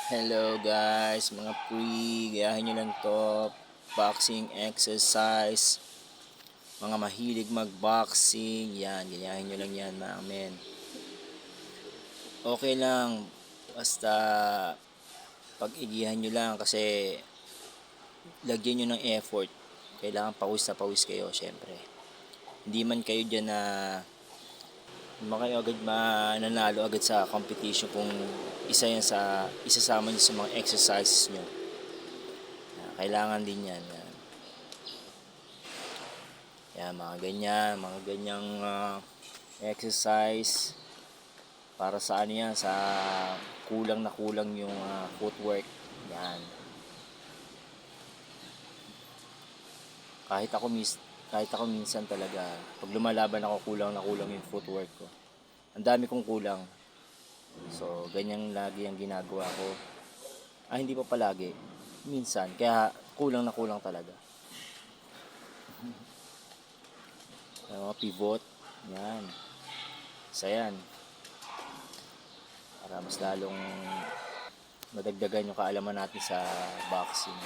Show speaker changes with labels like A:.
A: Hello guys, mga pre, gayahin nyo lang to. Boxing exercise. Mga mahilig mag-boxing, yan, gayahin nyo lang yan mga men. Okay lang, basta pag-igihan nyo lang kasi lagyan nyo ng effort. Kailangan pawis na pawis kayo, syempre. Hindi man kayo dyan na kayo agad mananalo agad sa competition kung isasama nyo sa mga exercises nyo. Kailangan din yan. Yan, mga ganyang exercise para sa ano yan, sa kulang na kulang yung footwork. Yan. Kahit ako minsan talaga, pag lumalaban ako, kulang na kulang yung footwork ko. Ang dami kong kulang. So, ganyan lagi ang ginagawa ko. Hindi pa palagi. Minsan, kaya kulang na kulang talaga. Mga pivot, yan. Isa yan. Para mas lalong madagdagan yung kaalaman natin sa boxing.